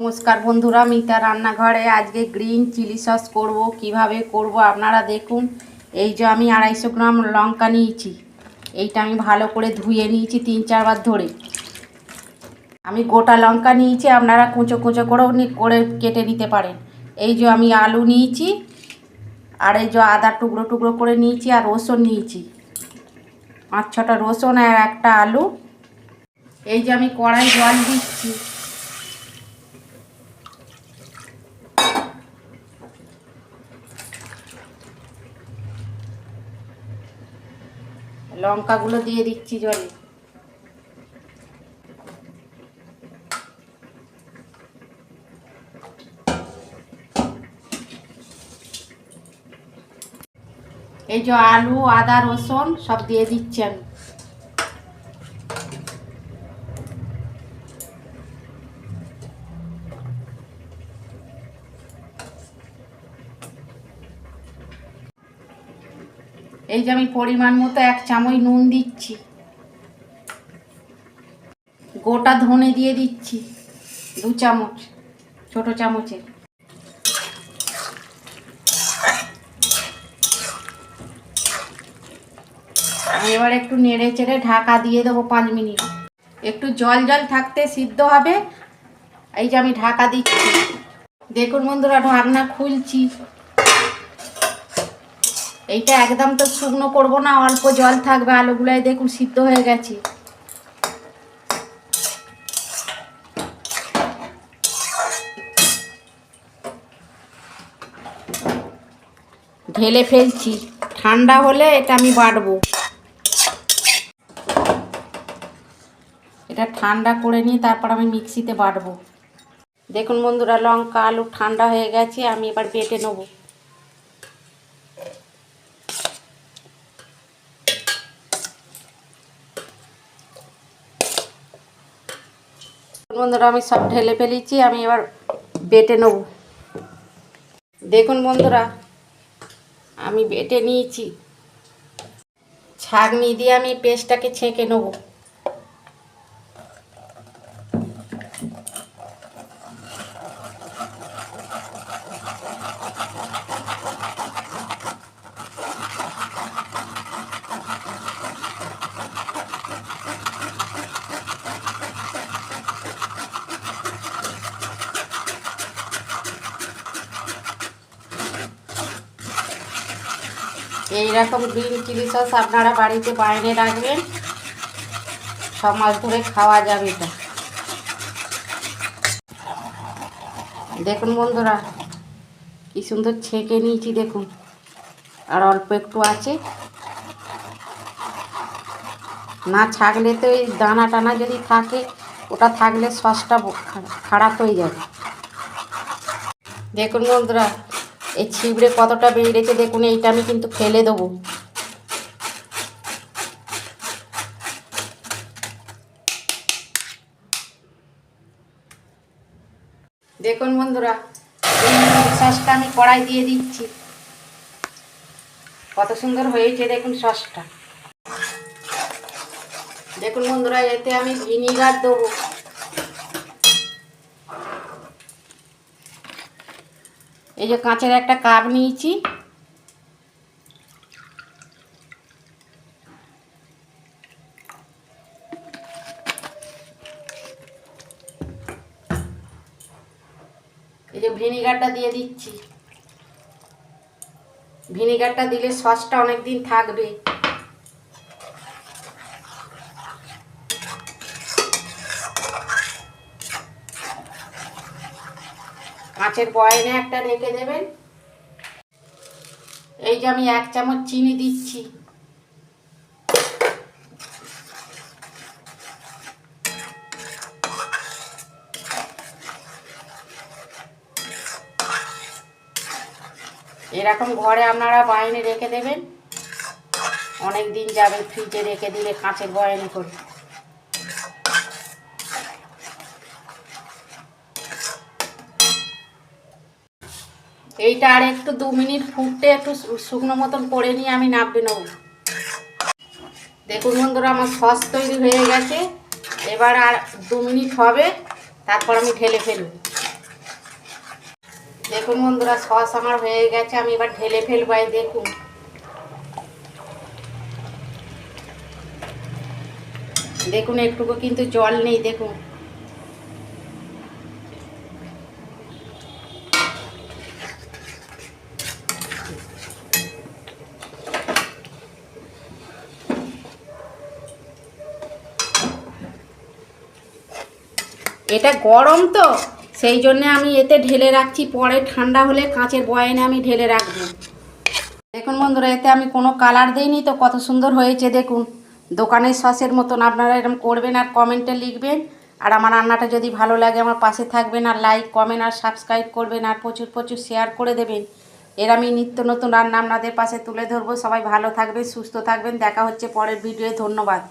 নমস্কার বন্ধুরা, মিতা রান্নাঘরে আজকে গ্রিন চিলি সস করব। কিভাবে করব আপনারা দেখুন। এই যে আমি 250 গ্রাম লঙ্কা নিয়েছি। এইটা আমি ভালো করে ধুয়ে নিয়েছি 3-4 বার ধরে। আমি গোটা লঙ্কা নিয়েছি, আপনারা কুচো কুচো করেও করে কেটে নিতে পারেন। এই যে আমি আলু নিয়েছি, আর এই যে আদা টুকরো টুকরো করে নিয়েছি, আর রসুন নিয়েছি 5-6টা রসুন আর একটা আলু। এই যে আমি কড়াই জল দিচ্ছি। লঙ্কাগুলো দিয়ে দিচ্ছি জলে। এই যে আলু আদা রসুন সব দিয়ে দিচ্ছি আমি। এই যে আমি পরিমাণ মতো 1 চামচ নুন দিচ্ছি। গোটা ধনে দিয়ে দিচ্ছি 2 চামচ, ছোট চামচে। এবার একটু নেড়ে চেড়ে ঢাকা দিয়ে দেবো 5 মিনিট। একটু জল জল থাকতে সিদ্ধ হবে। এই যে আমি ঢাকা দিচ্ছি। দেখুন বন্ধুরা, ঢাকনা খুলছি। এইটা একদম তো শুকনো করবো না, অল্প জল থাকবে। আলুগুলাই দেখুন সিদ্ধ হয়ে গেছে। ঢেলে ফেলছি। ঠান্ডা হলে এটা আমি বাটবো। এটা ঠান্ডা করে নিয়ে তারপর আমি মিক্সিতে বাটবো। দেখুন বন্ধুরা, লঙ্কা আলু ঠান্ডা হয়ে গেছে। আমি এবার বেটে নেব। বন্ধুরা, আমি সব ঢেলে ফেলেছি। আমি এবার বেটে নেব। দেখুন বন্ধুরা, আমি বেটে নিয়েছি। ছাঁকনি দিয়ে আমি পেস্টটাকে ছেঁকে নেব। এইরকম গ্রিন চিলি সস আপনারা বাড়িতে বানিয়ে রাখবেন, 6 মাস ধরে খাওয়া যাবে এটা। দেখুন বন্ধুরা, কি সুন্দর ছেঁকে নিয়েছি দেখুন। আর অল্প একটু আছে। না ছাকলে তো এই দানা টানা যদি থাকে, ওটা থাকলে সসটা খারাপ হয়ে যাবে। দেখুন বন্ধুরা, এই ছিবড়ে কতটা বেরিয়েছে দেখুন। এইটা আমি কিন্তু ফেলে দেবো। দেখুন বন্ধুরা, এই সসটা আমি কড়াই দিয়ে দিচ্ছি। কত সুন্দর হয়েছে দেখুন সসটা। দেখুন বন্ধুরা, এতে আমি ভিনিগার দেবো। এই যে কাঁচের একটা কাপ নিয়েছি। এই যে ভিনিগারটা দিয়ে দিচ্ছি। ভিনিগারটা দিলে সসটা অনেক দিন থাকবে। কাঁচের বয়ামে একটা রেখে দেবেন। এই যে আমি 1 চামচ চিনি দিচ্ছি। এরকম ঘরে আপনারা বাইরে রেখে দেবেন, অনেক দিন যাবে। ফ্রিজে রেখে দিলে কাঁচের বয়ামে করে। এইটা আর একটু 2 মিনিট ফুটতে একটু শুকনো মতন করে নিয়ে আমি নামিয়ে নেব। দেখুন বন্ধুরা, আমার সস তৈরি হয়ে গেছে। এবার আর 2 মিনিট হবে, তারপর আমি ঢেলে ফেলব। দেখুন বন্ধুরা, সস আমার হয়ে গেছে, আমি এবার ঢেলে ফেলবো। এই দেখুন, দেখুন একটুকু কিন্তু জল নেই। দেখুন এটা গরম তো, সেই জন্যে আমি এতে ঢেলে রাখছি, পরে ঠান্ডা হলে কাঁচের বয়ামে আমি ঢেলে রাখবো। দেখুন বন্ধুরা, এতে আমি কোনো কালার দিইনি তো কত সুন্দর হয়েছে। দেখুন দোকানের সসের মতন। আপনারা এরকম করবেন আর কমেন্টে লিখবেন। আর আমার রান্নাটা যদি ভালো লাগে আমার পাশে থাকবেন, আর লাইক কমেন্ট আর সাবস্ক্রাইব করবেন, আর প্রচুর প্রচুর শেয়ার করে দেবেন। এর আমি নিত্য নতুন রান্না আপনাদের পাশে তুলে ধরবো। সবাই ভালো থাকবেন, সুস্থ থাকবেন। দেখা হচ্ছে পরের ভিডিওয়ে। ধন্যবাদ।